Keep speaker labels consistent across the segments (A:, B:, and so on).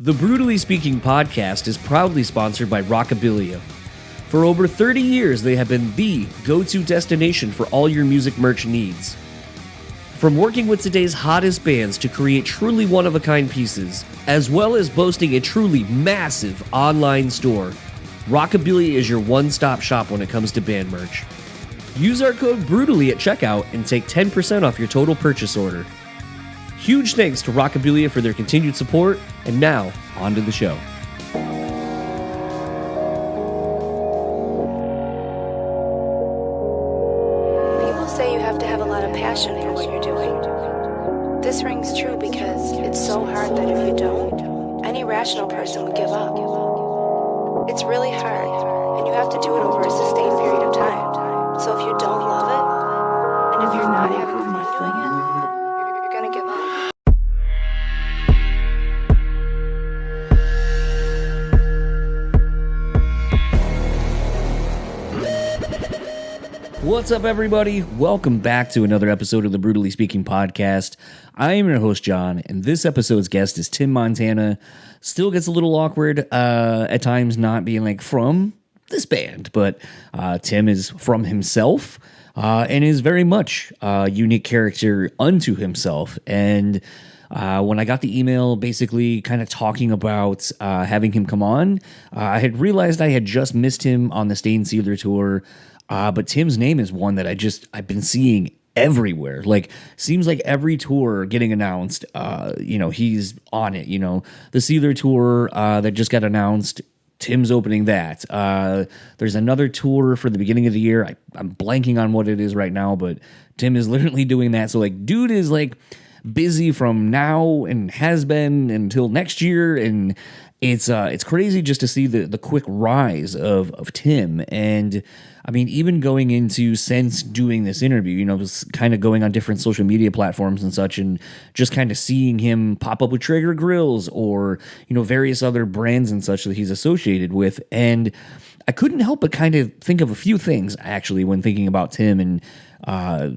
A: The Brutally Speaking podcast is proudly sponsored by Rockabilia. For over 30 years, they have been the go-to destination for all your music merch needs. From working with today's hottest bands to create truly one-of-a-kind pieces, as well as boasting a truly massive online store, Rockabilia is your one-stop shop when it comes to band merch. Use our code BRUTALLY at checkout and take 10% off your total purchase order. Huge thanks to Rockabilia for their continued support, and now, on to the show.
B: People say you have to have a lot of passion for what you're doing. This rings true because it's so hard that if you don't, any rational person would give up. It's really hard, and you have to do it over a sustained period of time. So if you don't love it, and if you're not having fun doing it, you're gonna give up.
A: What's up, everybody? Welcome back to another episode of the Brutally Speaking podcast. I am your host, John, and this episode's guest is Tim Montana. Still gets a little awkward at times not being like from this band, but Tim is from himself and is very much a unique character unto himself. And when I got the email basically kind of talking about having him come on, I had realized I had just missed him on the Seether tour. But Tim's name is one that I've been seeing everywhere. Like, seems like every tour getting announced, he's on it. The Seether tour that just got announced, Tim's opening that. There's another tour for the beginning of the year. I'm blanking on what it is right now, but Tim is literally doing that. So, like, dude is like busy from now and has been until next year, and it's crazy just to see the quick rise of Tim. And I mean, even going into since doing this interview, just kind of going on different social media platforms and such, and just kind of seeing him pop up with Traeger grills or, various other brands and such that he's associated with. And I couldn't help but kind of think of a few things, actually, when thinking about Tim and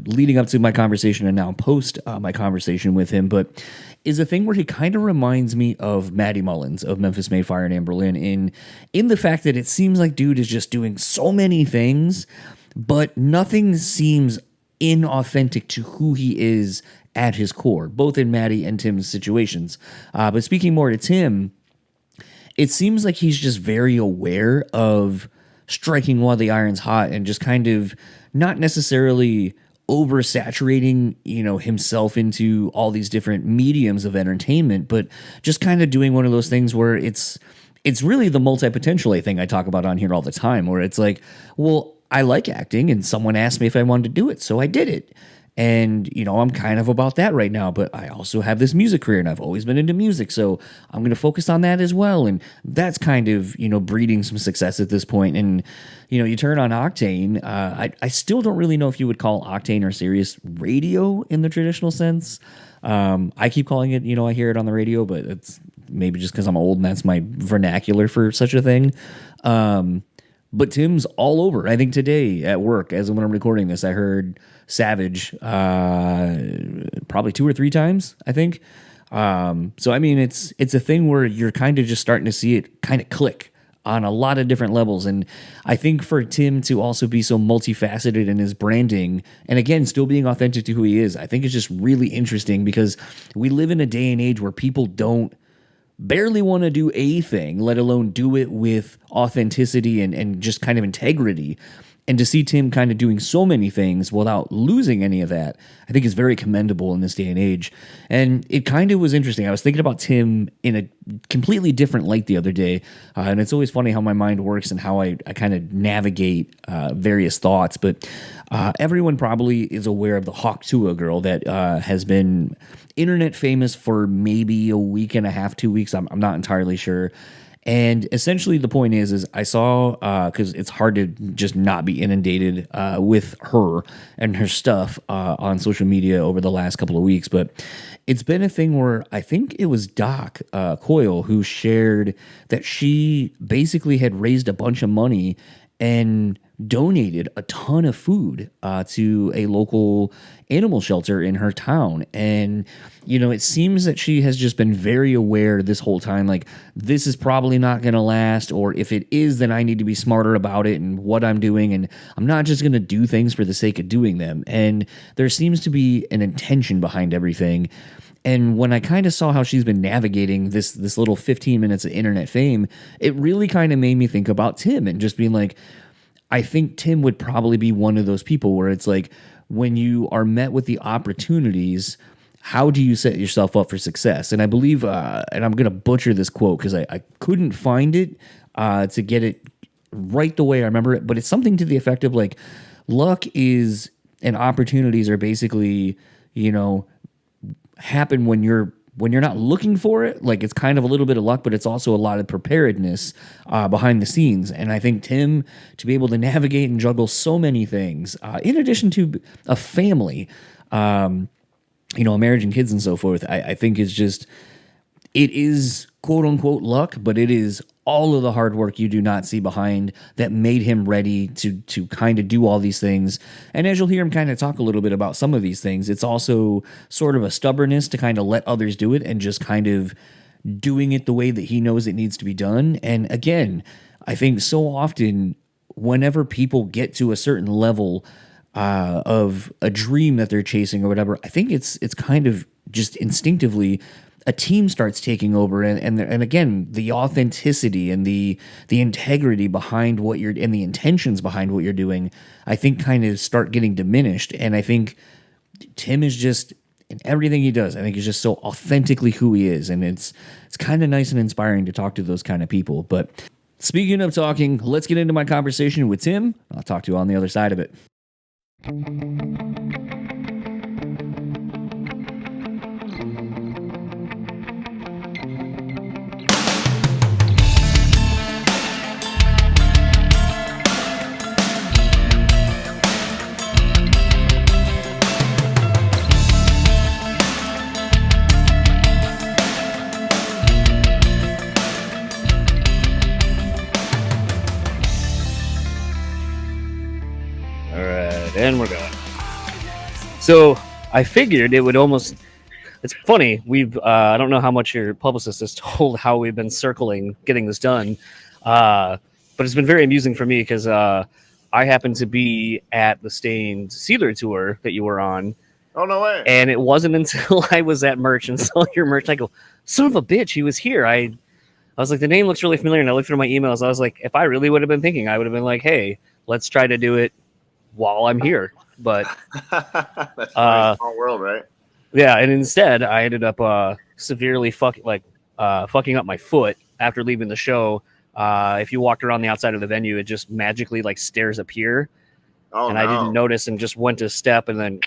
A: leading up to my conversation and now post my conversation with him. But is a thing where he kind of reminds me of Matty Mullins of Memphis May Fire and Anberlin in the fact that it seems like dude is just doing so many things, but nothing seems inauthentic to who he is at his core, both in Matty and Tim's situations. But speaking more to Tim, it seems like he's just very aware of striking while the iron's hot and just kind of not necessarily oversaturating, himself into all these different mediums of entertainment, but just kind of doing one of those things where it's really the multi-potentialite thing I talk about on here all the time, where it's like, well, I like acting and someone asked me if I wanted to do it, so I did it. And, I'm kind of about that right now, but I also have this music career and I've always been into music, so I'm going to focus on that as well. And that's kind of, breeding some success at this point. And, you turn on Octane. I still don't really know if you would call Octane or Sirius radio in the traditional sense. I keep calling it, I hear it on the radio, but it's maybe just because I'm old and that's my vernacular for such a thing. But Tim's all over. I think today at work, as when I'm recording this, I heard Savage probably 2 or 3 times, I think. So, I mean, it's a thing where you're kind of just starting to see it kind of click on a lot of different levels. And I think for Tim to also be so multifaceted in his branding, and again, still being authentic to who he is, I think it's just really interesting because we live in a day and age where people barely want to do a thing, let alone do it with authenticity and just kind of integrity. And to see Tim kind of doing so many things without losing any of that, I think is very commendable in this day and age. And it kind of was interesting. I was thinking about Tim in a completely different light the other day. And it's always funny how my mind works and how I kind of navigate various thoughts. But everyone probably is aware of the Hawk Tuah girl that has been internet famous for maybe a week and a half, 2 weeks. I'm not entirely sure. And essentially the point is I saw, because it's hard to just not be inundated with her and her stuff on social media over the last couple of weeks, but it's been a thing where I think it was Doc Coyle who shared that she basically had raised a bunch of money and donated a ton of food to a local animal shelter in her town. And, it seems that she has just been very aware this whole time, like, this is probably not going to last, or if it is, then I need to be smarter about it and what I'm doing. And I'm not just going to do things for the sake of doing them. And there seems to be an intention behind everything. And when I kind of saw how she's been navigating this little 15 minutes of internet fame, it really kind of made me think about Tim and just being like, I think Tim would probably be one of those people where it's like, when you are met with the opportunities, how do you set yourself up for success? And I believe, and I'm going to butcher this quote because I couldn't find it to get it right the way I remember it, but it's something to the effect of like, luck is and opportunities are basically, happen when you're not looking for it. Like, it's kind of a little bit of luck, but it's also a lot of preparedness behind the scenes. And I think Tim, to be able to navigate and juggle so many things, in addition to a family, a marriage and kids and so forth, I think is just, it is quote unquote luck, but it is all of the hard work you do not see behind that made him ready to kind of do all these things. And as you'll hear him kind of talk a little bit about some of these things, it's also sort of a stubbornness to kind of let others do it and just kind of doing it the way that he knows it needs to be done. And again, I think so often whenever people get to a certain level of a dream that they're chasing or whatever, I think it's kind of just instinctively a team starts taking over, and again, the authenticity and the integrity behind what you're and the intentions behind what you're doing, I think kind of start getting diminished. And I think Tim is just, in everything he does, I think he's just so authentically who he is, and it's kind of nice and inspiring to talk to those kind of people. But speaking of talking, let's get into my conversation with Tim. I'll talk to you on the other side of it. And we're going. So I figured it would almost. It's funny. I don't know how much your publicist has told how we've been circling getting this done, but it's been very amusing for me because I happened to be at the Stained Seether tour that you were on.
C: Oh, no way.
A: And it wasn't until I was at merch and saw your merch, I go, son of a bitch, he was here. I was like, the name looks really familiar, and I looked through my emails. I was like, if I really would have been thinking, I would have been like, hey, let's try to do it while I'm here. But
C: that's a small world, right?
A: Yeah, and instead I ended up severely fucking up my foot after leaving the show. If you walked around the outside of the venue, it just magically like stairs up here.
C: Oh,
A: and
C: no.
A: I didn't notice and just went to step and then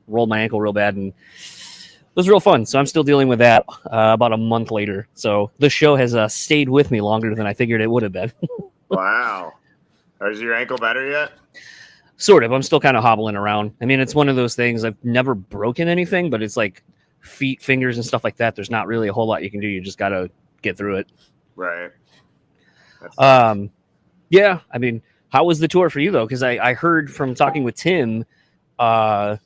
A: rolled my ankle real bad, and it was real fun. So I'm still dealing with that about a month later. So the show has stayed with me longer than I figured it would have been.
C: Wow. Is your ankle better yet?
A: Sort of. I'm still kind of hobbling around. I mean, it's one of those things. I've never broken anything, but it's like feet, fingers, and stuff like that. There's not really a whole lot you can do. You just got to get through it.
C: Right. That's nice.
A: Yeah. I mean, how was the tour for you, though? Because I heard from talking with Tim that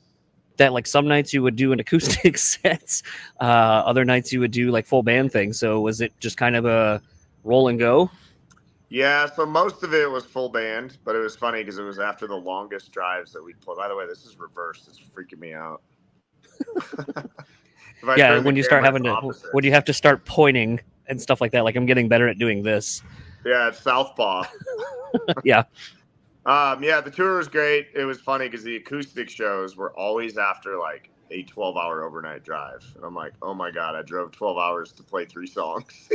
A: like some nights you would do an acoustic set, other nights you would do like full band things. So was it just kind of a roll and go?
C: Yeah, so most of it was full band, but it was funny because it was after the longest drives that we'd play. By the way, this is reversed. It's freaking me out.
A: Yeah, when you start having to, when you have to start pointing and stuff like that, like I'm getting better at doing this.
C: Yeah, it's southpaw.
A: Yeah.
C: Yeah, the tour was great. It was funny because the acoustic shows were always after like a 12-hour overnight drive. And I'm like, oh my God, I drove 12 hours to play 3 songs.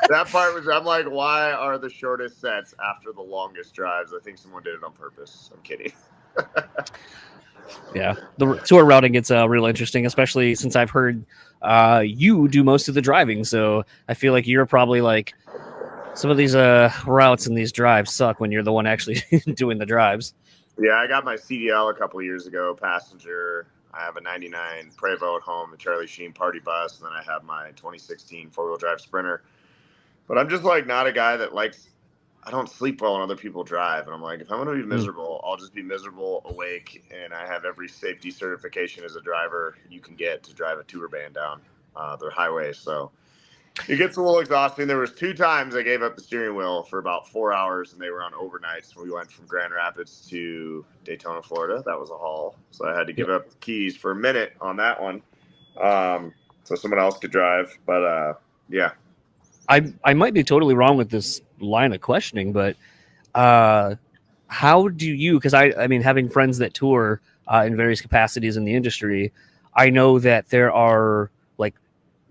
C: That part was, I'm like, why are the shortest sets after the longest drives? I think someone did it on purpose. I'm kidding.
A: Yeah, the tour routing gets real interesting, especially since I've heard you do most of the driving. So I feel like you're probably like, some of these routes and these drives suck when you're the one actually doing the drives.
C: Yeah, I got my CDL a couple of years ago, passenger. I have a 99 Prevost at home, the Charlie Sheen party bus, and then I have my 2016 four-wheel drive Sprinter. But I'm just like not a guy that likes, I don't sleep well when other people drive. And I'm like, if I'm going to be miserable, I'll just be miserable, awake. And I have every safety certification as a driver you can get to drive a tour band down their highway. So it gets a little exhausting. There was 2 times I gave up the steering wheel for about 4 hours, and they were on overnights. We went from Grand Rapids to Daytona, Florida. That was a haul. So I had to give up the keys for a minute on that one. So someone else could drive. But yeah.
D: I might be totally wrong with this line of questioning, but how do you, because I mean, having friends that tour in various capacities in the industry, I know that there are, like,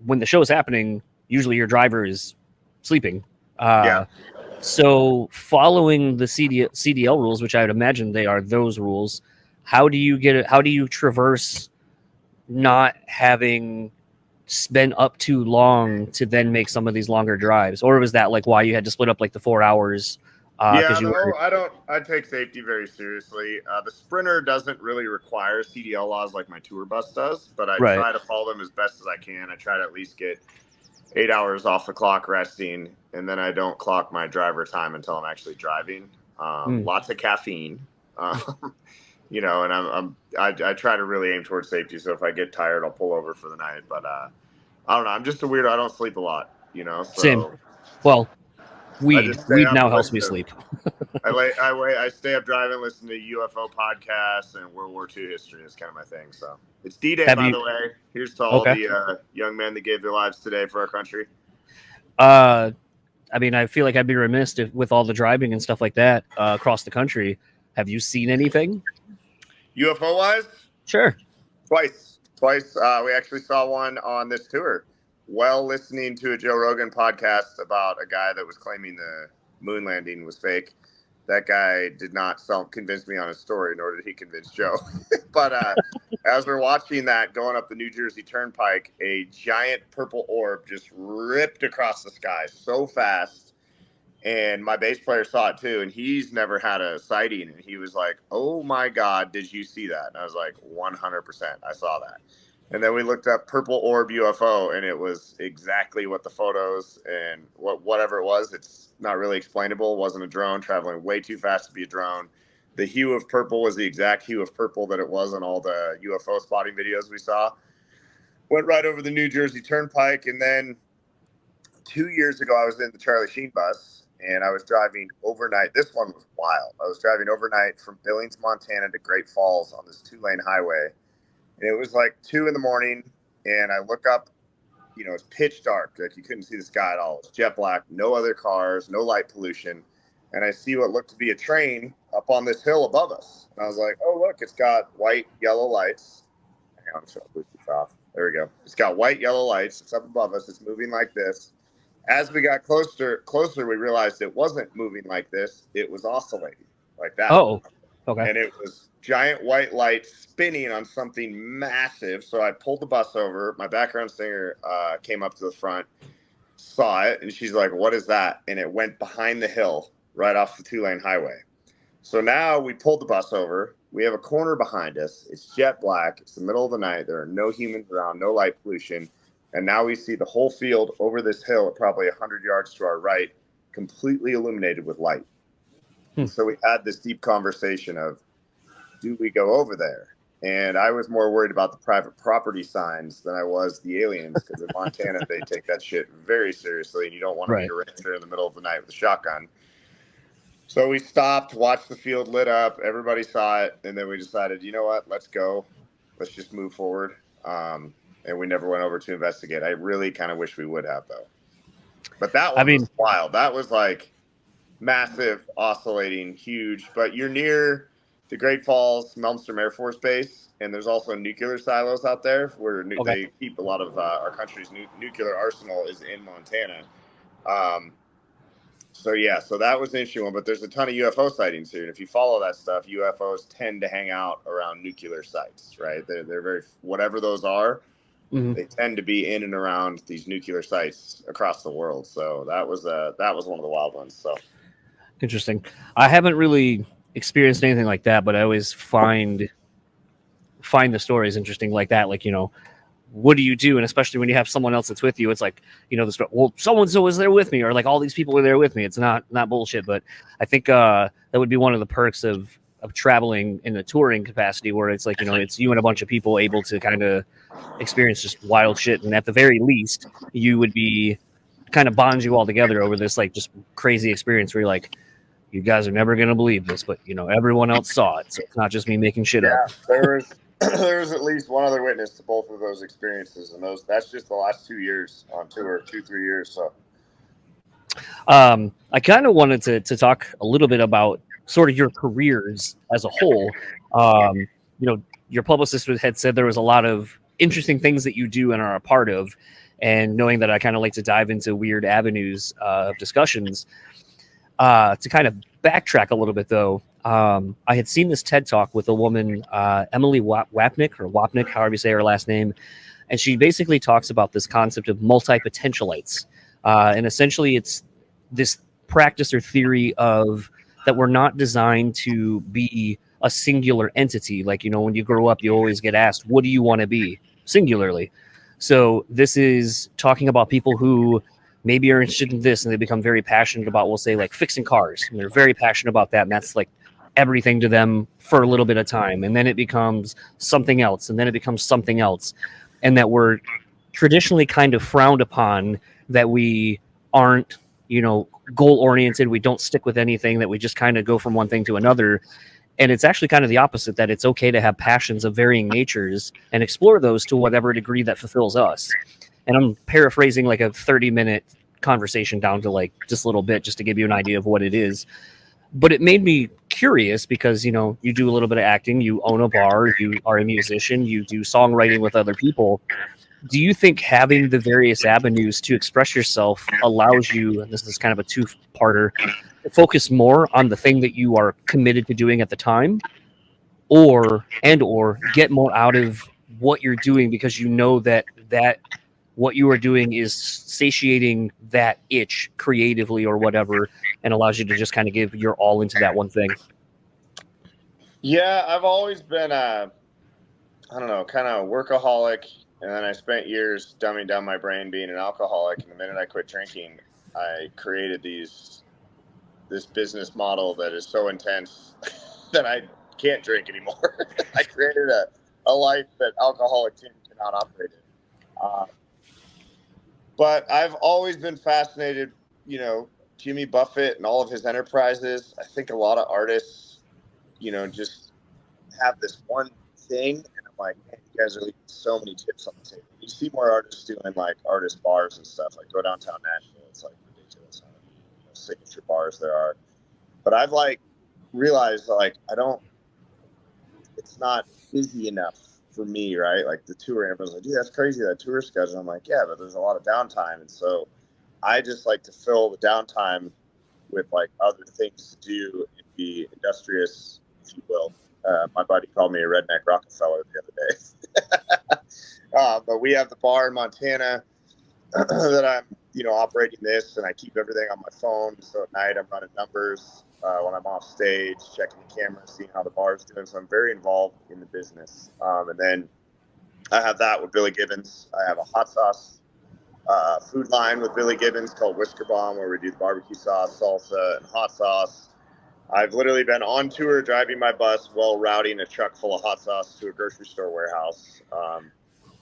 D: when the show is happening, usually your driver is sleeping. So following the CDL rules, which I would imagine they are those rules, how do you get it? How do you traverse not having been up too long to then make some of these longer drives? Or was that like why you had to split up like the 4 hours?
C: I take safety very seriously. The Sprinter doesn't really require CDL laws like my tour bus does, but I try to follow them as best as I can. I try to at least get 8 hours off the clock resting, and then I don't clock my driver time until I'm actually driving. Lots of caffeine, you know, and I try to really aim towards safety. So if I get tired, I'll pull over for the night. But I don't know. I'm just a weirdo. I don't sleep a lot, you know. So
D: same. Well, weed now helps me sleep.
C: I stay up driving, listen to UFO podcasts and World War II history is kind of my thing. So it's D-Day, by the way. Here's to all the young men that gave their lives today for our country.
D: I mean, I feel like I'd be remiss with all the driving and stuff like that across the country. Have you seen anything?
C: UFO wise?
D: Sure.
C: Twice. We actually saw one on this tour. While listening to a Joe Rogan podcast about a guy that was claiming the moon landing was fake. That guy did not convince me on his story, nor did he convince Joe. But as we're watching that going up the New Jersey Turnpike, a giant purple orb just ripped across the sky so fast. And my bass player saw it too, and he's never had a sighting. And he was like, "Oh my God, did you see that?" And I was like, 100%, I saw that. And then we looked up purple orb UFO, and it was exactly what the photos and whatever it was. It's not really explainable. It wasn't a drone traveling way too fast to be a drone. The hue of purple was the exact hue of purple that it was on all the UFO spotting videos we saw. Went right over the New Jersey Turnpike, and then 2 years ago, I was in the Charlie Sheen bus, and I was driving overnight. This one was wild. I was driving overnight from Billings, Montana to Great Falls on this 2-lane highway. And it was like 2 a.m, and I look up, you know, it's pitch dark. Like you couldn't see the sky at all. It's jet black, no other cars, no light pollution. And I see what looked to be a train up on this hill above us. And I was like, oh, look, it's got white, yellow lights. Hang on, so Bluetooth off. There we go. It's got white, yellow lights. It's up above us. It's moving like this. As we got closer, we realized it wasn't moving like this. It was oscillating like that.
D: Oh, okay.
C: And it was giant white light spinning on something massive. So I pulled the bus over. My background singer came up to the front, saw it, and she's like, "What is that?" And it went behind the hill right off the 2-lane highway. So now we pulled the bus over. We have a corner behind us. It's jet black. It's the middle of the night. There are no humans around, no light pollution. And now we see the whole field over this hill at probably 100 yards to our right, completely illuminated with light. So we had this deep conversation of, do we go over there? And I was more worried about the private property signs than I was the aliens, because in Montana, they take that shit very seriously, and you don't want to meet a ranger in the middle of the night with a shotgun. So we stopped, watched the field lit up. Everybody saw it. And then we decided, you know what? Let's go. Let's just move forward. And we never went over to investigate. I really kind of wish we would have, though. But that one was wild. That was like massive, oscillating, huge. But you're near the Great Falls Malmstrom Air Force Base, and there's also nuclear silos out there where they keep a lot of our country's nuclear arsenal is in Montana. So that was an interesting one. But there's a ton of UFO sightings here, and if you follow that stuff, UFOs tend to hang out around nuclear sites, right? They're very, whatever those are. Mm-hmm. They tend to be in and around these nuclear sites across the world. So that was one of the wild ones. So
D: interesting. I haven't really experienced anything like that, but I always find the stories interesting like that. Like, you know, what do you do? And especially when you have someone else that's with you, it's like, you know, this, well, so-and-so was there with me, or like all these people were there with me. It's not bullshit. But I think that would be one of the perks of traveling in a touring capacity, where it's like, you know, it's you and a bunch of people able to kind of experience just wild shit. And at the very least, you would be kind of bonds you all together over this like just crazy experience where you're like, you guys are never going to believe this, but you know, everyone else saw it. So it's not just me making shit up.
C: There was at least one other witness to both of those experiences, and that's just the last 2 years on tour, 2-3 years. So,
D: I kind of wanted to talk a little bit about sort of your careers as a whole. You know, your publicist had said there was a lot of interesting things that you do and are a part of, and knowing that I kind of like to dive into weird avenues of discussions. To kind of backtrack a little bit, though, I had seen this TED Talk with a woman, Emily Wapnick, however you say her last name, and she basically talks about this concept of multi-potentialites. And essentially, it's this practice or theory of that we're not designed to be a singular entity. Like, you know, when you grow up, you always get asked, what do you want to be? Singularly. So this is talking about people who maybe are interested in this and they become very passionate about, we'll say, like fixing cars. And they're very passionate about that. And that's like everything to them for a little bit of time. And then it becomes something else. And then it becomes something else. And that we're traditionally kind of frowned upon, that we aren't, you know, goal oriented. We don't stick with anything, that we just kind of go from one thing to another. And it's actually kind of the opposite, that it's okay to have passions of varying natures and explore those to whatever degree that fulfills us. And I'm paraphrasing like a 30-minute conversation down to like just a little bit, just to give you an idea of what it is. But it made me curious because, you know, you do a little bit of acting, you own a bar, you are a musician, you do songwriting with other people. Do you think having the various avenues to express yourself allows you, and this is kind of a two-parter, to focus more on the thing that you are committed to doing at the time, or get more out of what you're doing because you know that what you are doing is satiating that itch creatively or whatever, and allows you to just kind of give your all into that one thing?
C: Yeah, I've always been I don't know, kind of workaholic, and then I spent years dumbing down my brain being an alcoholic. And the minute I quit drinking, I created this business model that is so intense that I can't drink anymore. I created a life that alcoholic Tim cannot operate in. But I've always been fascinated, you know, Jimmy Buffett and all of his enterprises. I think a lot of artists, you know, just have this one thing, and I'm like, man, you guys are leaving so many tips on the table. You see more artists doing like artist bars and stuff. Like go downtown Nashville, it's like ridiculous how many signature bars there are. But I've like realized like it's not busy enough for me, right? Like the tour, everyone's like, dude, that's crazy, that tour schedule. I'm like, yeah, but there's a lot of downtime. And so I just like to fill the downtime with like other things to do and be industrious, if you will. My buddy called me a redneck Rockefeller the other day. But we have the bar in Montana that I'm, you know, operating this, and I keep everything on my phone. So at night I'm running numbers when I'm off stage, checking the camera, seeing how the bar's doing. So I'm very involved in the business. And then I have that with Billy Gibbons. I have a hot sauce food line with Billy Gibbons called Whisker Bomb, where we do the barbecue sauce, salsa, and hot sauce. I've literally been on tour driving my bus while routing a truck full of hot sauce to a grocery store warehouse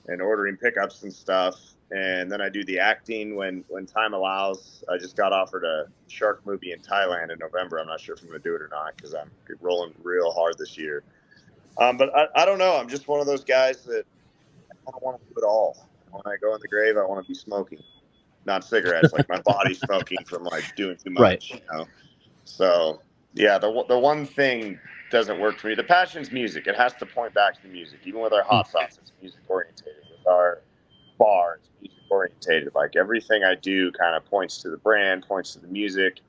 C: and ordering pickups and stuff. And then I do the acting when time allows. I just got offered a shark movie in Thailand in November. I'm not sure if I'm going to do it or not because I'm rolling real hard this year. But I don't know. I'm just one of those guys that I don't want to do it all. When I go in the grave, I want to be smoking, not cigarettes. Like my body's smoking from like doing too much,
D: Right.
C: you know? So yeah, the one thing doesn't work for me. The passion's music. It has to point back to the music. Even with our hot sauce, it's music orientated. With our bar, it's music orientated. Like everything I do kind of points to the brand, points to the music.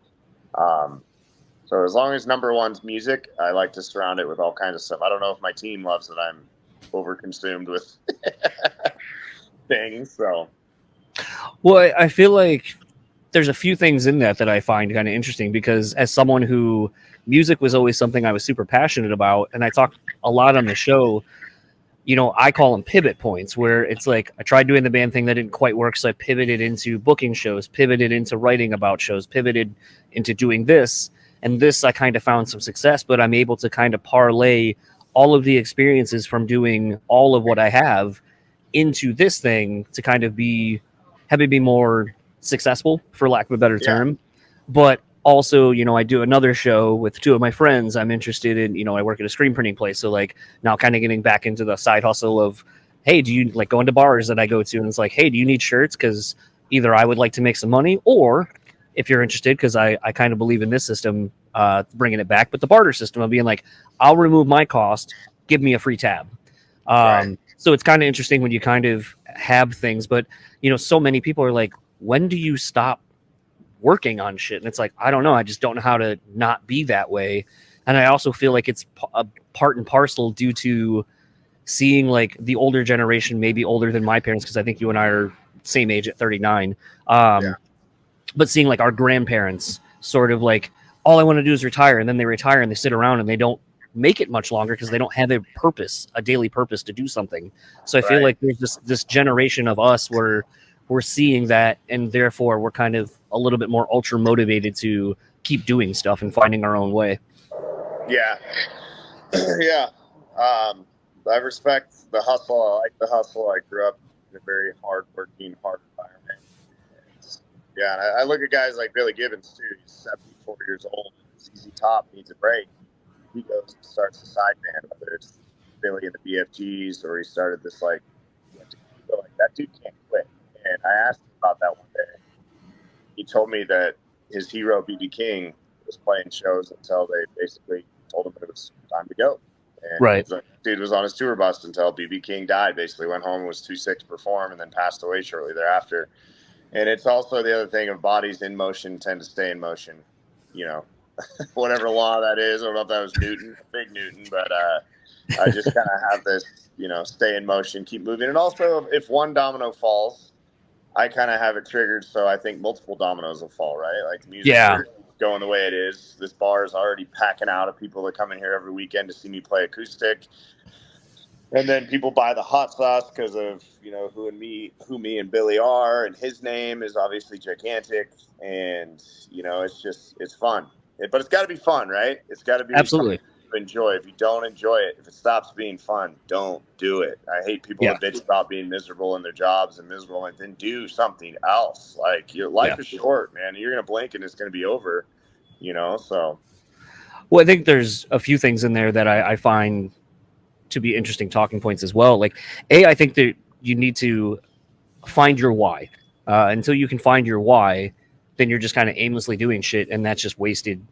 C: So as long as number one's music, I like to surround it with all kinds of stuff. I don't know if my team loves that I'm overconsumed with things. So,
D: Well, I feel like there's a few things in that I find kind of interesting, because as someone who music was always something I was super passionate about, and I talk a lot on the show I call them pivot points, where it's like I tried doing the band thing that didn't quite work, so I pivoted into booking shows, pivoted into writing about shows, pivoted into doing this, and this I kind of found some success, but I'm able to kind of parlay all of the experiences from doing all of what I have into this thing to kind of have it be more successful, for lack of a better
C: Yeah.
D: term. But also, I do another show with two of my friends. I'm interested in, I work at a screen printing place. So like now kind of getting back into the side hustle of, hey, do you like going to bars that I go to? And it's like, hey, do you need shirts? Because either I would like to make some money, or if you're interested, because I kind of believe in this system, bringing it back, but the barter system of being like, I'll remove my cost, give me a free tab.
C: Right.
D: So it's kind of interesting when you kind of have things, but so many people are like, when do you stop working on shit? And it's like, I don't know. I just don't know how to not be that way. And I also feel like it's a part and parcel due to seeing like the older generation, maybe older than my parents, because I think you and I are same age at 39.
C: Yeah.
D: But seeing like our grandparents sort of like, all I want to do is retire. And then they retire and they sit around and they don't make it much longer because they don't have a purpose, a daily purpose to do something. So I feel like there's this generation of us where we're seeing that, and therefore we're kind of a little bit more ultra motivated to keep doing stuff and finding our own way.
C: Yeah. Yeah. I respect the hustle. I like the hustle. I grew up in a very hard-working, hard environment. Yeah, and I look at guys like Billy Gibbons too. He's 74 years old. ZZ Top needs a break. He goes and starts a side band, whether it's Billy and the BFGs or he started this like that dude can't quit. And I asked him about that one day. He told me that his hero BB King was playing shows until they basically told him it was time to go. And
D: Right.
C: Dude was on his tour bus until BB King died. Basically went home, was too sick to perform, and then passed away shortly thereafter. And it's also the other thing of bodies in motion tend to stay in motion. Whatever law that is. I don't know if that was Newton, big Newton, but I just kind of have this, stay in motion, keep moving. And also, if one domino falls, I kind of have it triggered, so I think multiple dominoes will fall, right? Like music going the way it is. This bar is already packing out of people that come in here every weekend to see me play acoustic. And then people buy the hot sauce because of, who me and Billy are. And his name is obviously gigantic. And, it's fun. But it's got to be fun, right? It's got to be
D: Absolutely.
C: something you enjoy. If you don't enjoy it, if it stops being fun, don't do it. I hate people that bitch about being miserable in their jobs and miserable, and then do something else. Like, your life is short, man. You're going to blink and it's going to be over, so.
D: Well, I think there's a few things in there that I find to be interesting talking points as well. Like, I think that you need to find your why. Until you can find your why, then you're just kind of aimlessly doing shit, and that's just wasted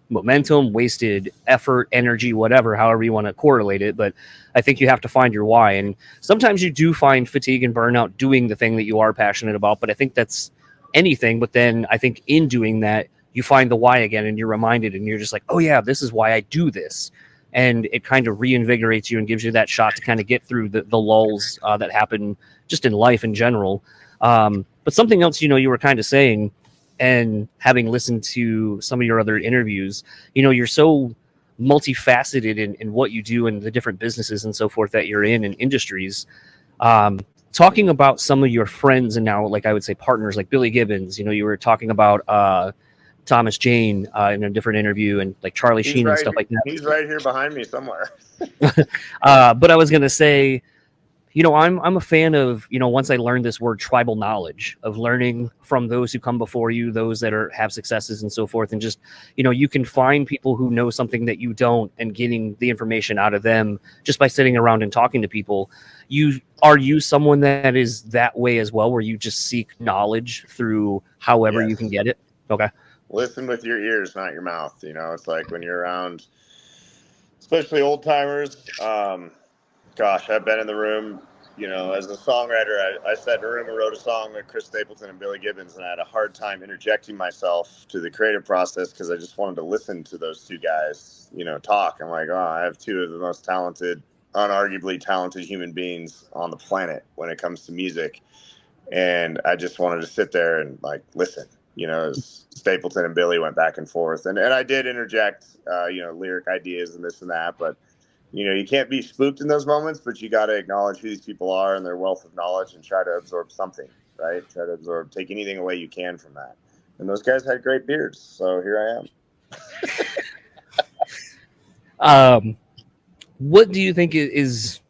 D: momentum, wasted effort, energy, whatever, however you want to correlate it. But I think you have to find your why. And sometimes you do find fatigue and burnout doing the thing that you are passionate about, but I think that's anything. But then I think in doing that, you find the why again, and you're reminded, and you're just like, oh yeah, this is why I do this. And it kind of reinvigorates you and gives you that shot to kind of get through the lulls that happen just in life in general. But something else, you were kind of saying, and having listened to some of your other interviews, you're so multifaceted in what you do and the different businesses and so forth that you're in and industries. Talking about some of your friends and now, like I would say, partners like Billy Gibbons, you were talking about Thomas Jane in a different interview, and like Charlie Sheen and stuff like that.
C: He's right here behind me somewhere.
D: But I was going to say, I'm a fan of, once I learned this word tribal knowledge, of learning from those who come before you, those that have successes and so forth. And just, you can find people who know something that you don't, and getting the information out of them just by sitting around and talking to people. Are you someone that is that way as well, where you just seek knowledge through however you can get it? Okay.
C: Listen with your ears, not your mouth. It's like when you're around, especially old timers. Gosh, I've been in the room, as a songwriter. I sat in a room and wrote a song with Chris Stapleton and Billy Gibbons, and I had a hard time interjecting myself to the creative process because I just wanted to listen to those two guys, talk. I'm like, I have two of the most talented, unarguably talented human beings on the planet when it comes to music. And I just wanted to sit there and like listen, as Stapleton and Billy went back and forth. And I did interject, lyric ideas and this and that, but you can't be spooked in those moments, but you got to acknowledge who these people are and their wealth of knowledge and try to absorb something, right? Try to take anything away you can from that. And those guys had great beards, so here I am.
D: What do you think is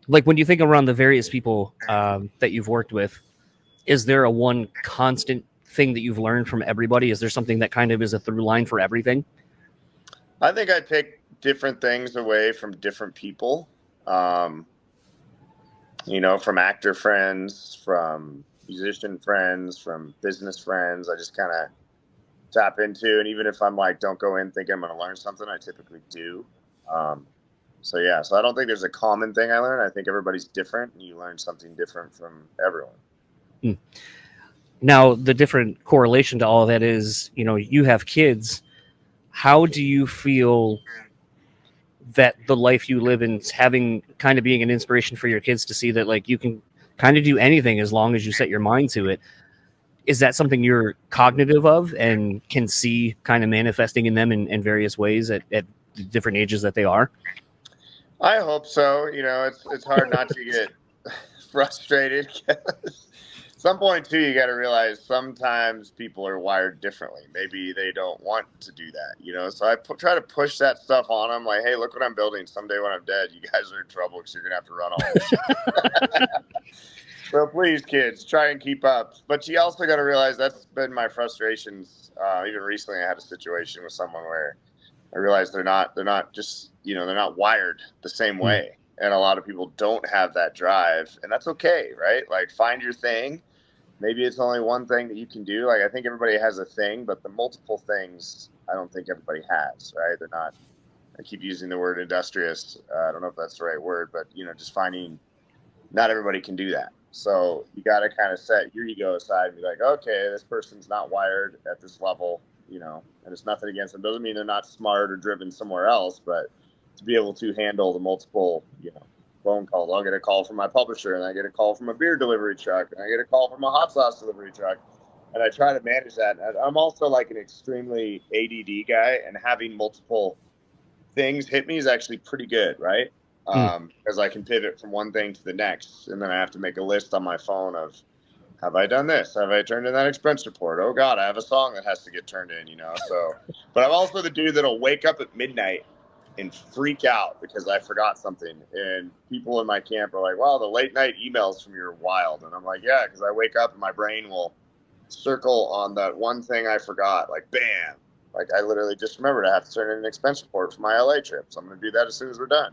D: like when you think around the various people that you've worked with? Is there a one constant thing that you've learned from everybody? Is there something that kind of is a through line for everything?
C: I think I take different things away from different people, um, from actor friends, from musician friends, from business friends. I just kind of tap into, and even if I'm like, don't go in thinking I'm going to learn something, I typically do. Um, so I don't think there's a common thing I learn. I think everybody's different, and you learn something different from everyone.
D: Now, the different correlation to all of that is, you have kids. How do you feel that the life you live in is being an inspiration for your kids to see that like you can kind of do anything as long as you set your mind to it? Is that something you're cognitive of and can see kind of manifesting in them in various ways at the different ages that they are?
C: I hope so. It's hard not to get frustrated. Some point too, you got to realize sometimes people are wired differently. Maybe they don't want to do that. So I try to push that stuff on them. Like, hey, look what I'm building. Someday when I'm dead, you guys are in trouble because you're gonna have to run all this shit. So please, kids, try and keep up. But you also got to realize that's been my frustrations. Even recently, I had a situation with someone where I realized they're not just they're not wired the same way, and a lot of people don't have that drive, and that's okay, right? Like, find your thing. Maybe it's only one thing that you can do. Like, I think everybody has a thing, but the multiple things, I don't think everybody has, right? They're not. I keep using the word industrious. I don't know if that's the right word, but just finding. Not everybody can do that. So you got to kind of set your ego aside and be like, okay, this person's not wired at this level, and it's nothing against them. Doesn't mean they're not smart or driven somewhere else, but to be able to handle the multiple, phone calls. I'll get a call from my publisher, and I get a call from a beer delivery truck, and I get a call from a hot sauce delivery truck. And I try to manage that. And I'm also like an extremely ADD guy, and having multiple things hit me is actually pretty good, right? Because I can pivot from one thing to the next, and then I have to make a list on my phone of, have I done this? Have I turned in that expense report? Oh God, I have a song that has to get turned in, So, but I'm also the dude that'll wake up at midnight and freak out because I forgot something. And people in my camp are like, "Wow, the late night emails from you are wild." And I'm like, "Yeah," because I wake up and my brain will circle on that one thing I forgot, like bam. Like, I literally just remembered I have to turn in an expense report for my LA trip, so I'm going to do that as soon as we're done.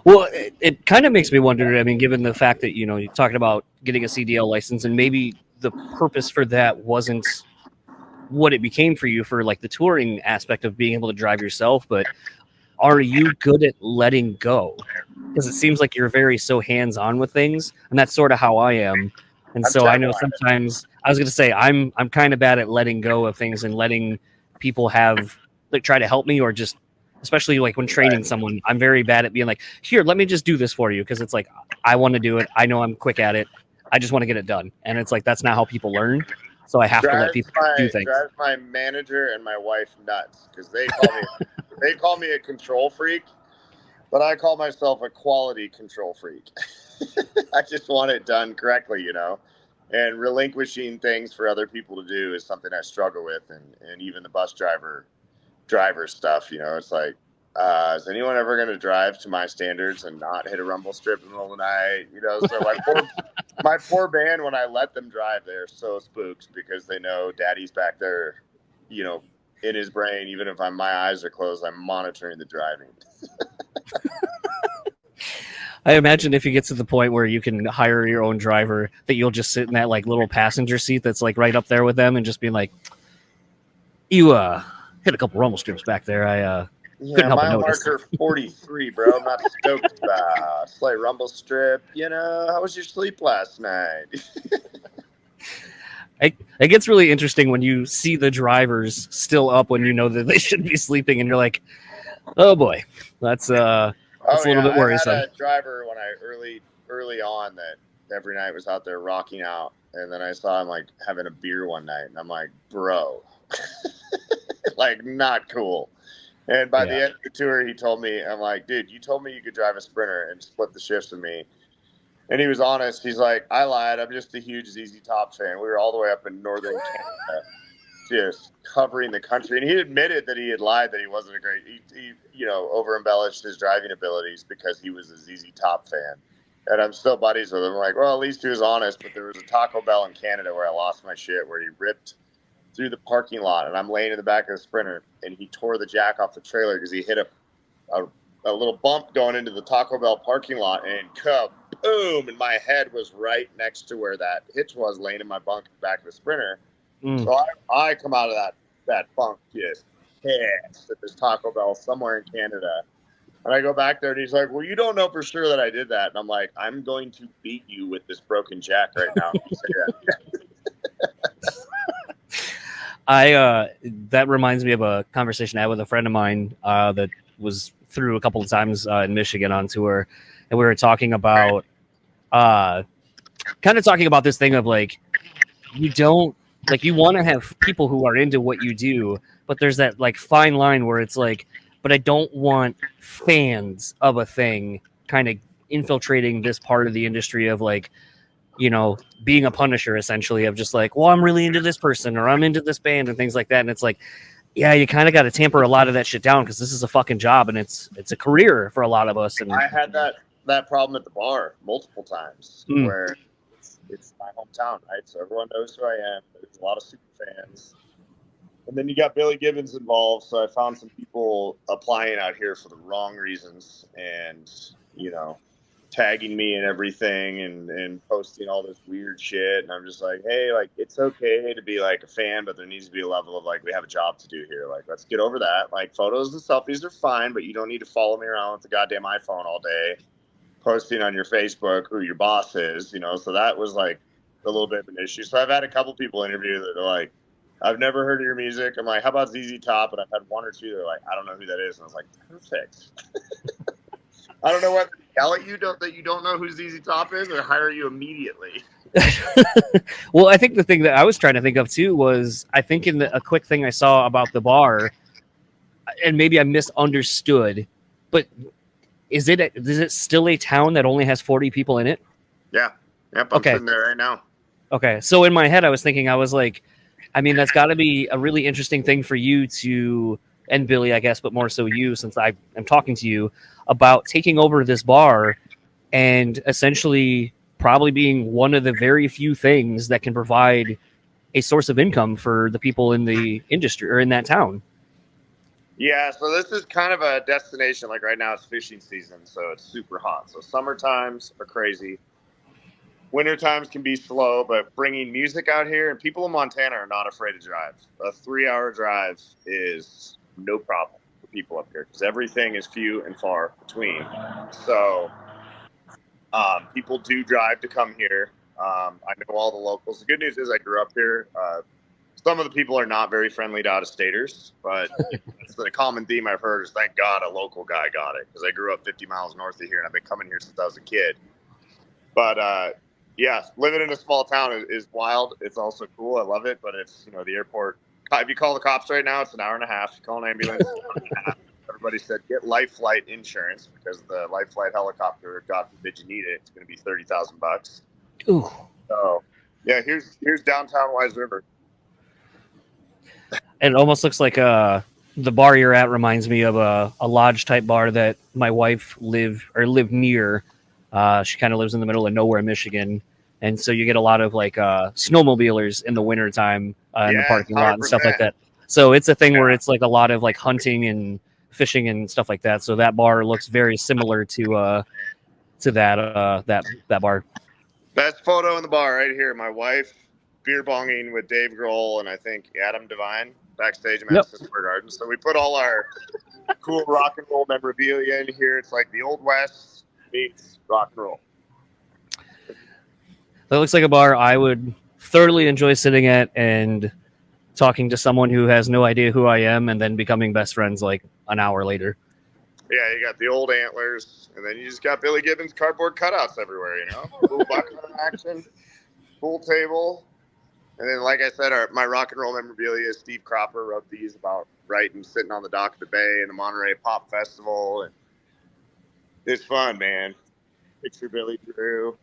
D: Well, it kind of makes me wonder. I mean, given the fact that you're talking about getting a CDL license, and maybe the purpose for that wasn't what it became for you for like the touring aspect of being able to drive yourself, but are you good at letting go? Because it seems like you're very so hands-on with things, and that's sort of how I am. And
C: I'm
D: so I know
C: terrible at it.
D: sometimes I was going to say I'm kind of bad at letting go of things and letting people try to help me, or just especially like when training
C: Right.
D: someone, I'm very bad at being like, here, let me just do this for you, because it's like I want to do it. I know I'm quick at it. I just want to get it done, and it's like that's not how people learn. So I have to let people do things.
C: Drives my manager and my wife nuts because they call me a control freak, but I call myself a quality control freak. I just want it done correctly, and relinquishing things for other people to do is something I struggle with. And even the bus driver stuff, it's like, is anyone ever going to drive to my standards and not hit a rumble strip in the middle of the night? So my poor band, when I let them drive, they're so spooked because they know daddy's back there, in his brain. Even if my eyes are closed, I'm monitoring the driving.
D: I imagine if you get to the point where you can hire your own driver, that you'll just sit in that like little passenger seat that's like right up there with them and just be like, you hit a couple rumble strips back there. I couldn't help but
C: Mile
D: notice.
C: marker 43, bro. I'm not stoked about. Slight rumble strip. How was your sleep last night?
D: It gets really interesting when you see the drivers still up when you know that they should be sleeping, and you're like, oh boy, that's a little bit
C: I
D: worrisome.
C: had a driver when I early on that every night was out there rocking out, and then I saw him like having a beer one night, and I'm like, bro, like, not cool. And by the end of the tour, he told me, I'm like, dude, you told me you could drive a Sprinter and split the shifts with me. And he was honest. He's like, I lied. I'm just a huge ZZ Top fan. We were all the way up in northern Canada, just covering the country. And he admitted that he had lied, that he wasn't a great, he over embellished his driving abilities because he was a ZZ Top fan. And I'm still buddies with him. I'm like, well, at least he was honest. But there was a Taco Bell in Canada where I lost my shit, where he ripped through the parking lot, and I'm laying in the back of the Sprinter, and he tore the jack off the trailer because he hit a little bump going into the Taco Bell parking lot, and kaboom! And my head was right next to where that hitch was, laying in my bunk in the back of the Sprinter. So I come out of that bunk just pissed at this Taco Bell somewhere in Canada. And I go back there, and he's like, well, you don't know for sure that I did that. And I'm like, I'm going to beat you with this broken jack right now. You say that.
D: That reminds me of a conversation I had with a friend of mine that was through a couple of times in Michigan on tour, and we were talking about kind of talking about this thing of like, you want to have people who are into what you do, but there's that like fine line where it's like, but I don't want fans of a thing kind of infiltrating this part of the industry of like, being a punisher essentially, of just like, well, I'm really into this person or I'm into this band and things like that. And it's like, yeah, you kind of got to tamper a lot of that shit down because this is a fucking job and it's a career for a lot of us. And
C: I had that problem at the bar multiple times where it's my hometown, right? So everyone knows who I am. There's a lot of super fans. And then you got Billy Gibbons involved. So I found some people applying out here for the wrong reasons and, tagging me and everything and posting all this weird shit. And I'm just like, hey, like, it's okay to be like a fan, but there needs to be a level of like, we have a job to do here. Like, let's get over that. Like, photos and selfies are fine, but you don't need to follow me around with the goddamn iPhone all day, posting on your Facebook who your boss is, So that was like a little bit of an issue. So I've had a couple people interview that are like, I've never heard of your music. I'm like, how about ZZ Top? And I've had one or two that are like, I don't know who that is. And I was like, perfect. I don't know whether to yell at you that you don't know who ZZ Top is or hire you immediately.
D: Well, I think the thing that I was trying to think of too was, I think in a quick thing I saw about the bar, and maybe I misunderstood, but is it still a town that only has 40 people in it?
C: Yeah. Yep. I'm sitting there right now.
D: Okay. So in my head, I was like, I mean, that's got to be a really interesting thing for you to, and Billy, I guess, but more so you, since I am talking to you about taking over this bar and essentially probably being one of the very few things that can provide a source of income for the people in the industry or in that town.
C: Yeah, so this is kind of a destination. Like right now it's fishing season, so it's super hot. So summer times are crazy. Winter times can be slow, but bringing music out here, and people in Montana are not afraid to drive. A 3-hour drive is no problem for people up here because everything is few and far between. So people do drive to come here. I know all the locals. The good news is I grew up here. Some of the people are not very friendly to out-of-staters, but it's the common theme I've heard is thank God a local guy got it because I grew up 50 miles north of here and I've been coming here since I was a kid. But yeah, living in a small town is wild. It's also cool. I love it, but it's, the airport. If you call the cops right now, it's an hour and a half. You call an ambulance, it's an hour and a half. Everybody said get life flight insurance because the life flight helicopter, God forbid you need it, it's going to be $30,000.
D: Ooh.
C: So yeah, here's downtown Wise River.
D: It almost looks like the bar you're at reminds me of a lodge type bar that my wife lived near. She kind of lives in the middle of nowhere, Michigan. And so you get a lot of like snowmobilers in the wintertime in the parking lot and stuff like that. So it's a thing where it's like a lot of like hunting and fishing and stuff like that. So that bar looks very similar to that bar.
C: Best photo in the bar right here. My wife beer bonging with Dave Grohl and I think Adam Devine backstage at Madison Square Garden. So we put all our cool rock and roll memorabilia in here. It's like the Old West meets rock and roll.
D: That looks like a bar I would thoroughly enjoy sitting at and talking to someone who has no idea who I am and then becoming best friends like an hour later.
C: Yeah, you got the old antlers, and then you just got Billy Gibbons cardboard cutouts everywhere, Cool bucket action, pool table. And then, like I said, my rock and roll memorabilia, Steve Cropper wrote these about writing, sitting on the dock of the bay and the Monterey Pop Festival. And it's fun, man. Picture Billy Drew.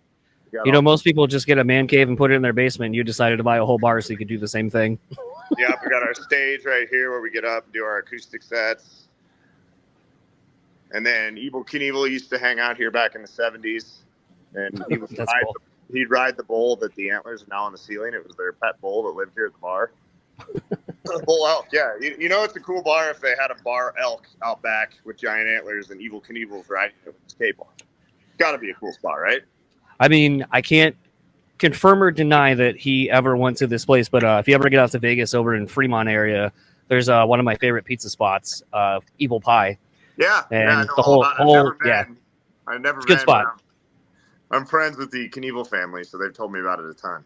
D: Most people just get a man cave and put it in their basement. You decided to buy a whole bar so you could do the same thing.
C: Yeah, we got our stage right here where we get up and do our acoustic sets. And then Evil Knievel used to hang out here back in the 70s. And he would he'd ride the bull that the antlers are now on the ceiling. It was their pet bull that lived here at the bar. Bull elk, yeah. It's a cool bar if they had a bar elk out back with giant antlers and Evil Knievel's riding it with a skateboard. Got to be a cool spot, right?
D: I mean, I can't confirm or deny that he ever went to this place, but if you ever get out to Vegas over in Fremont area, there's one of my favorite pizza spots, Evil Pie.
C: Yeah,
D: and
C: the whole
D: I've never been. Good spot.
C: I'm friends with the Knievel family, so they've told me about it a ton.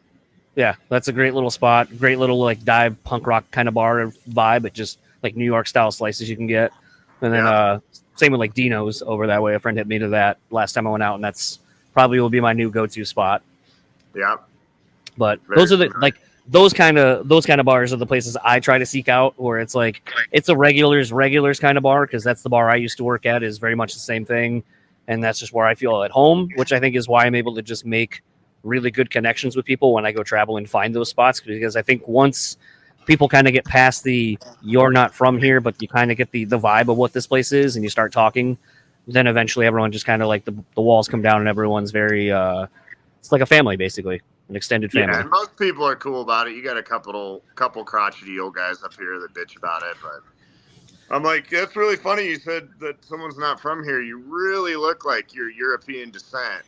D: Yeah, that's a great little spot. Great little like dive punk rock kind of bar vibe, but just like New York style slices you can get. And then same with like Dino's over that way. A friend hit me to that last time I went out, and that's probably will be my new go-to spot.
C: Yeah.
D: But those are the those kind of bars are the places I try to seek out, where it's like it's a regulars kind of bar, because that's the bar I used to work at, is very much the same thing, and that's just where I feel at home, which I think is why I'm able to just make really good connections with people when I go travel and find those spots, because I think once people kind of get past the you're not from here, but you kind of get the vibe of what this place is, and you start talking, then eventually everyone just kind of like the walls come down and everyone's very it's like a family, basically, an extended family.
C: Yeah, most people are cool about it. You got a couple crotchety old guys up here that bitch about it, but I'm like, that's really funny. You said that someone's not from here. You really look like you're European descent.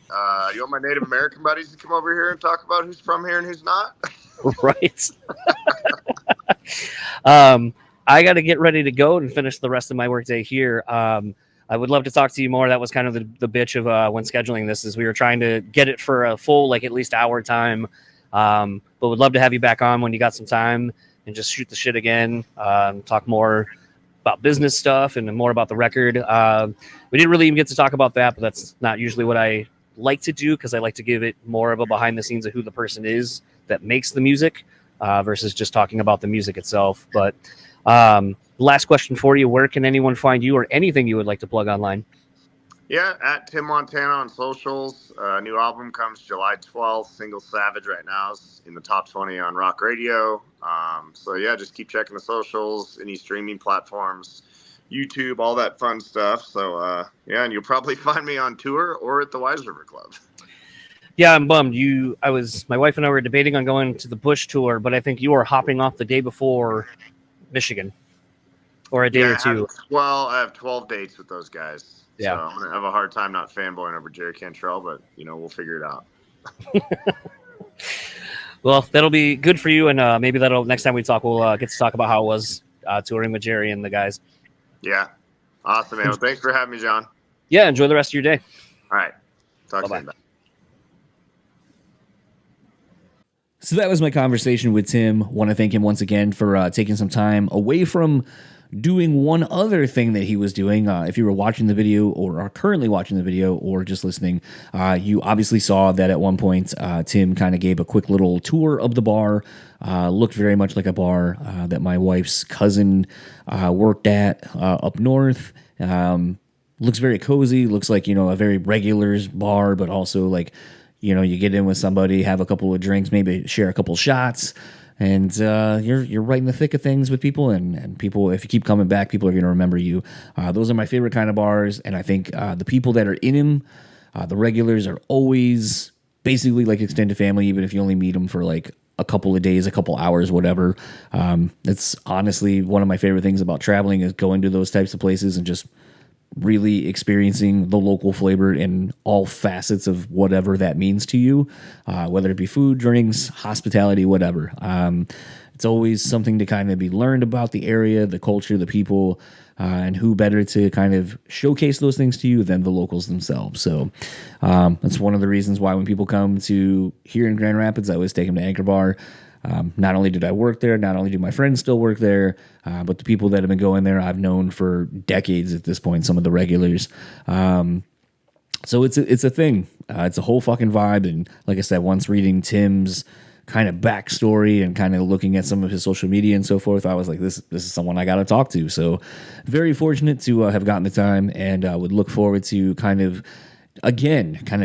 C: You want my Native American buddies to come over here and talk about who's from here and who's not?
D: Right. I got to get ready to go and finish the rest of my workday here. I would love to talk to you more. That was kind of the bitch of when scheduling this, is we were trying to get it for a full, like at least hour time. But would love to have you back on when you got some time and just shoot the shit again. Talk more about business stuff and more about the record. We didn't really even get to talk about that, but that's not usually what I like to do, because I like to give it more of a behind the scenes of who the person is that makes the music versus just talking about the music itself. But last question for you. Where can anyone find you, or anything you would like to plug online?
C: Yeah, at Tim Montana on socials. New album comes July 12th. Single Savage right now is in the top 20 on rock radio. So yeah, just keep checking the socials, any streaming platforms, YouTube, all that fun stuff. So yeah, and you'll probably find me on tour or at the Wise River Club.
D: Yeah, I'm bummed. My wife and I were debating on going to the Bush tour, but I think you were hopping off the day before Michigan, or a day or two.
C: I have 12 dates with those guys.
D: Yeah.
C: So I'm going to have a hard time not fanboying over Jerry Cantrell, but, we'll figure it out.
D: Well, that'll be good for you, and maybe next time we talk, we'll get to talk about how it was touring with Jerry and the guys.
C: Yeah. Awesome, man. Well, thanks for having me, John.
D: Yeah, enjoy the rest of your day.
C: All right. Talk
D: Bye-bye.
C: to you.
A: So that was my conversation with Tim. Want to thank him once again for taking some time away from doing one other thing that he was doing. If you were watching the video, or are currently watching the video, or just listening, you obviously saw that at one point Tim kind of gave a quick little tour of the bar. Looked very much like a bar that my wife's cousin worked at up north. Looks very cozy. Looks like, a very regular bar, but also like, you get in with somebody, have a couple of drinks, maybe share a couple shots, and you're right in the thick of things with people. And people, if you keep coming back, people are going to remember you. Those are my favorite kind of bars, and I think the people that are in them, the regulars, are always basically like extended family, even if you only meet them for like a couple of days, a couple hours, whatever. It's honestly one of my favorite things about traveling, is going to those types of places and just really experiencing the local flavor in all facets of whatever that means to you, whether it be food, drinks, hospitality, whatever. It's always something to kind of be learned about the area, the culture, the people, and who better to kind of showcase those things to you than the locals themselves. So that's one of the reasons why when people come to here in Grand Rapids, I always take them to Anchor Bar. Not only did I work there, not only do my friends still work there, but the people that have been going there I've known for decades at this point, some of the regulars. So it's a thing. It's a whole fucking vibe. And like I said, once reading Tim's kind of backstory and kind of looking at some of his social media and so forth, I was like, this is someone I got to talk to. So very fortunate to have gotten the time, and would look forward to kind of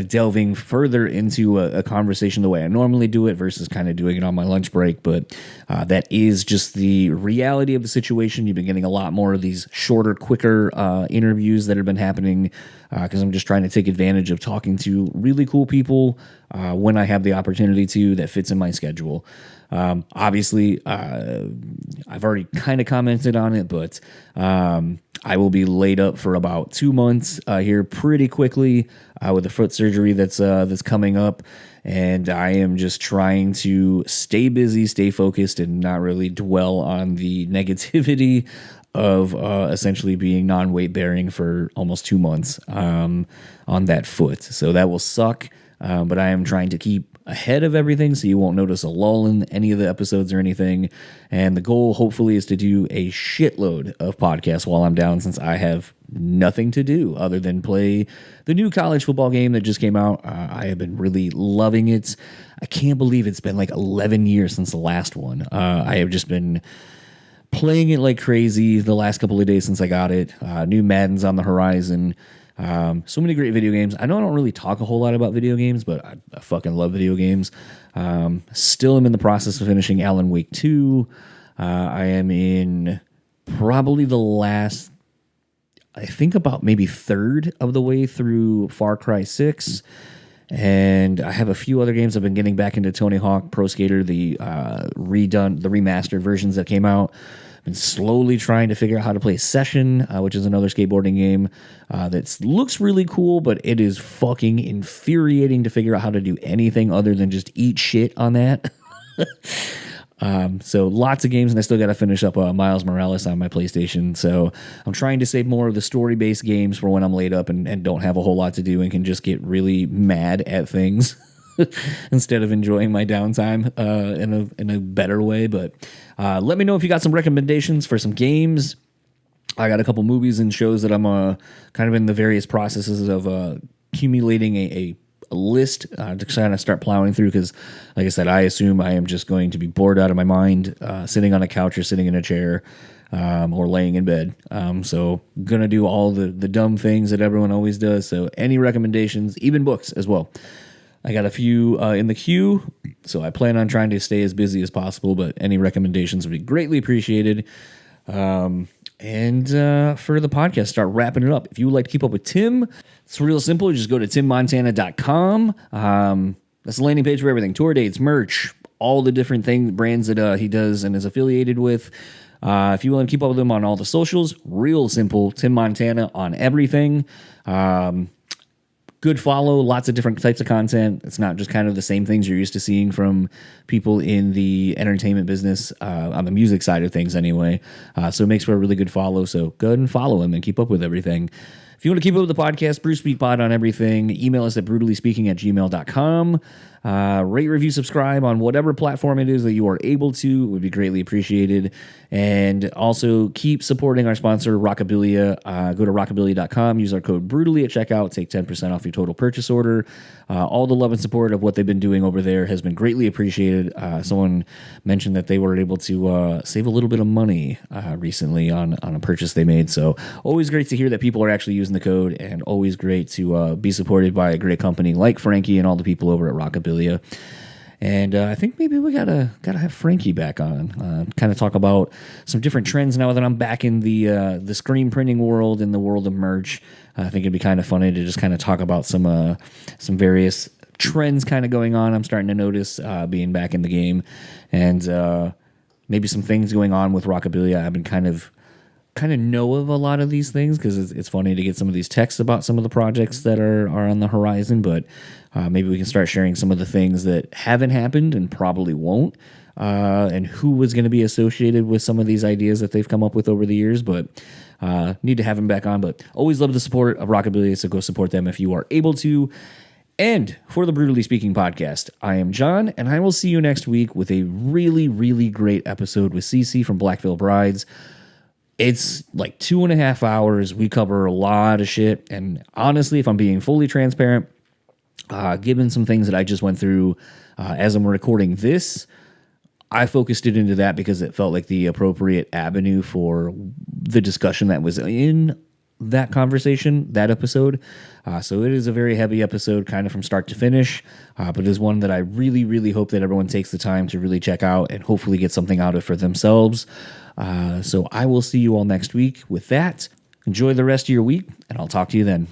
A: delving further into a conversation the way I normally do it versus kind of doing it on my lunch break. But that is just the reality of the situation. You've been getting a lot more of these shorter, quicker interviews that have been happening because I'm just trying to take advantage of talking to really cool people when I have the opportunity to, that fits in my schedule. Obviously, I've already kind of commented on it, but I will be laid up for about 2 months here pretty quickly with the foot surgery that's coming up, and I am just trying to stay busy, stay focused, and not really dwell on the negativity of essentially being non-weight bearing for almost 2 months on that foot. So that will suck, but I am trying to keep ahead of everything, so you won't notice a lull in any of the episodes or anything. And the goal, hopefully, is to do a shitload of podcasts while I'm down, since I have nothing to do other than play the new college football game that just came out. I have been really loving it. I can't believe it's been like 11 years since the last one. I have just been playing it like crazy the last couple of days since I got it. New Madden's on the horizon. So many great video games. I know I don't really talk a whole lot about video games, but I fucking love video games. Still am in the process of finishing Alan Wake 2. I am in probably the last, I think about maybe third of the way through Far Cry 6. And I have a few other games. I've been getting back into Tony Hawk Pro Skater, the remastered versions that came out. Been slowly trying to figure out how to play Session, which is another skateboarding game that looks really cool, but it is fucking infuriating to figure out how to do anything other than just eat shit on that. So lots of games, and I still got to finish up Miles Morales on my PlayStation. So I'm trying to save more of the story-based games for when I'm laid up and don't have a whole lot to do and can just get really mad at things instead of enjoying my downtime in a better way. But let me know if you got some recommendations for some games. I got a couple movies and shows that I'm kind of in the various processes of accumulating a list to kind of start plowing through, because like I said, I assume I am just going to be bored out of my mind sitting on a couch or sitting in a chair or laying in bed. So gonna do all the dumb things that everyone always does. So any recommendations, even books as well. I got a few in the queue, so I plan on trying to stay as busy as possible, but any recommendations would be greatly appreciated. And for the podcast, start wrapping it up. If you would like to keep up with Tim, it's real simple. You just go to timmontana.com. That's the landing page for everything. Tour dates, merch, all the different brands that he does and is affiliated with. If you want to keep up with him on all the socials, real simple. Tim Montana on everything. Good follow, lots of different types of content. It's not just kind of the same things you're used to seeing from people in the entertainment business, on the music side of things anyway. So it makes for a really good follow. So go ahead and follow him and keep up with everything. If you want to keep up with the podcast, Brew Speak Pod on everything, email us at brutallyspeaking@gmail.com. Rate, review, subscribe on whatever platform it is that you are able to. It would be greatly appreciated. And also keep supporting our sponsor, Rockabilia. Go to rockabilia.com, use our code BRUTALLY at checkout, take 10% off your total purchase order. All the love and support of what they've been doing over there has been greatly appreciated. Someone mentioned that they were able to save a little bit of money recently on a purchase they made. So always great to hear that people are actually using the code, and always great to be supported by a great company like Frankie and all the people over at Rockabilia. And I think maybe we gotta have Frankie back on, kind of talk about some different trends now that I'm back in the screen printing world, in the world of merch. I think it'd be kind of funny to just kind of talk about some various trends kind of going on. I'm starting to notice being back in the game, and maybe some things going on with Rockabilia. I've been kind of know of a lot of these things because it's funny to get some of these texts about some of the projects that are on the horizon, but maybe we can start sharing some of the things that haven't happened and probably won't, and who was going to be associated with some of these ideas that they've come up with over the years. But need to have him back on. But always love the support of Rockabilia, so go support them if you are able to. And for the Brutally Speaking podcast, I am John, and I will see you next week with a really, really great episode with Cece from Blackville Brides. It's like 2.5 hours. We cover a lot of shit. And honestly, if I'm being fully transparent, given some things that I just went through as I'm recording this, I focused it into that because it felt like the appropriate avenue for the discussion that was in that conversation, that episode. So it is a very heavy episode, kind of from start to finish, but it is one that I really, really hope that everyone takes the time to really check out and hopefully get something out of it for themselves. So I will see you all next week. With that, enjoy the rest of your week, and I'll talk to you then.